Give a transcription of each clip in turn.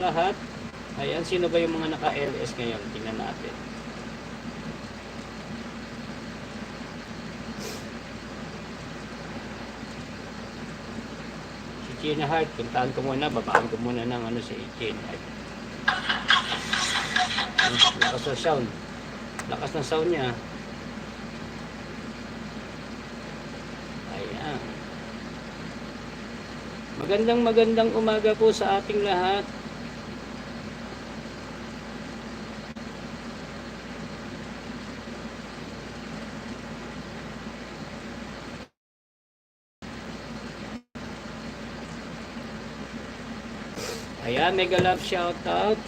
lahat. Ayan, sino ba yung mga naka-LS ngayon? Tingnan natin. Si China Heart, puntaan ko muna, babaan ko muna ng si China Heart. Lakas ng sound. Lakas ng sound niya. Ayan. Magandang umaga po sa ating lahat. Ayan, mega love shoutout.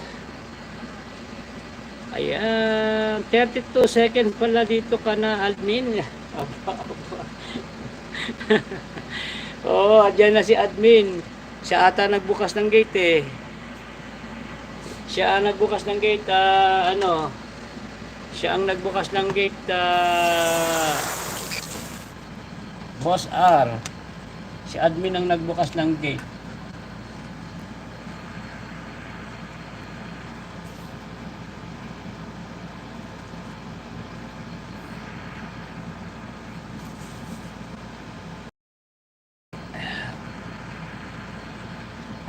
Ayan, 32 seconds pala dito ka na, admin. Oo, andyan na si admin. Siya ata nagbukas ng gate eh. Siya ang nagbukas ng gate, siya ang nagbukas ng gate, Boss R. Si admin ang nagbukas ng gate.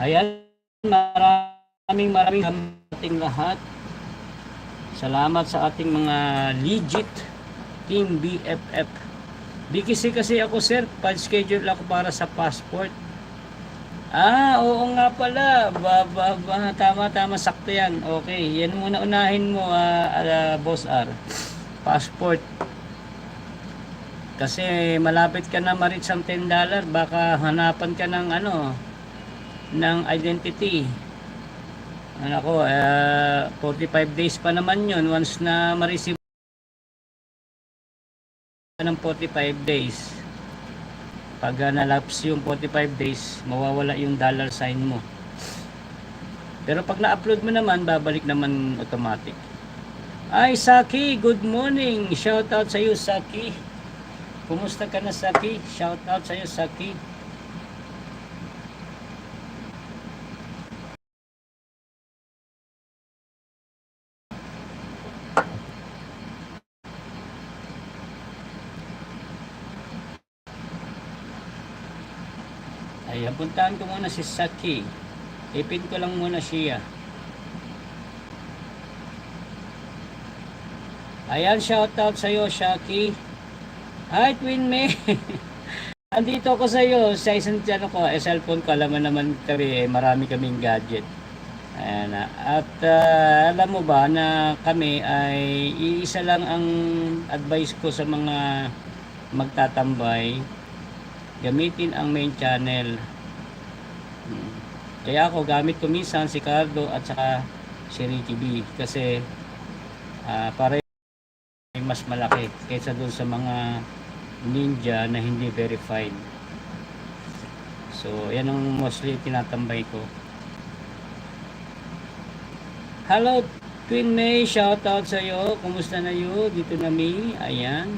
Ayan, maraming ating lahat. Salamat sa ating mga legit Team BFF. BKC kasi ako sir, pa-schedule ako para sa passport. Oo nga pala. Tama, sakto yan. Okay, yan muna unahin mo, Boss R. Passport. Kasi malapit ka na ma-reach ang $10, baka hanapan ka ng ng identity. Ako, 45 days pa naman yun once na ma-receive ng 45 days. Pag na-lapse yung 45 days, mawawala yung dollar sign mo. Pero pag na-upload mo naman, babalik naman automatic. Ay, Saki, good morning. Shout out sa iyo, Saki. Kumusta ka na, Saki? Shout out sa iyo, Saki. Ayan, puntahan ko muna si Saki. Ipin ko lang muna siya. Ayan, shout out sa iyo, Saki. Hi, Twin May. Andito ako sa iyo sa isang cellphone ko. Alam mo naman kami, marami kaming gadget. Ayan, at alam mo ba na kami ay iisa lang ang advice ko sa mga magtatambay, gamitin ang main channel. Kaya ako gamit ko minsan si Cardo at saka si Ricky B kasi para mas malaki kaysa doon sa mga ninja na hindi verified. So yan ang mostly tinatambay ko. Hello Twin May, shout out sa iyo. Kumusta na yo? Dito na mi. Ayan.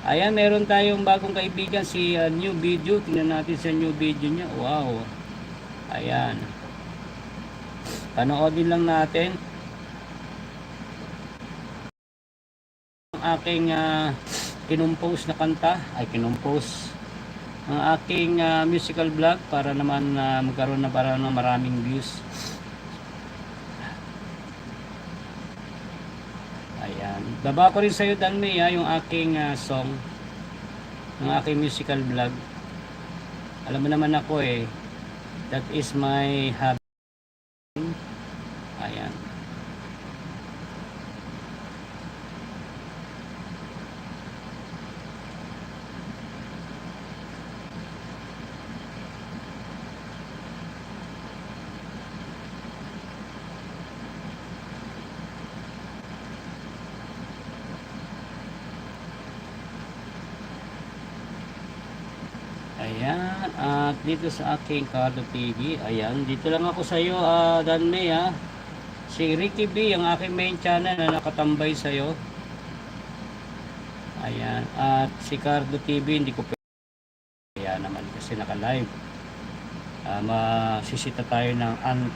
Ayan, meron tayong bagong kaibigan si new video. Tingnan natin sa new video niya. Wow. Ayan. Panoodin lang natin ang aking kinumpose na kanta. Kinumpose ang aking musical vlog para naman magkaroon na para ng maraming views. Ayan. Baba ko rin sa iyo, Danmay, yung aking song, ng aking musical vlog. Alam mo naman ako that is my hobby. Ayan. Ayan, at dito sa aking Cardo TV, ayan, dito lang ako sa iyo, Danmay, si Ricky B, ang aking main channel na nakatambay sa iyo. Ayan, at si Cardo TV, hindi ko kaya naman kasi naka-live. Masisita tayo ng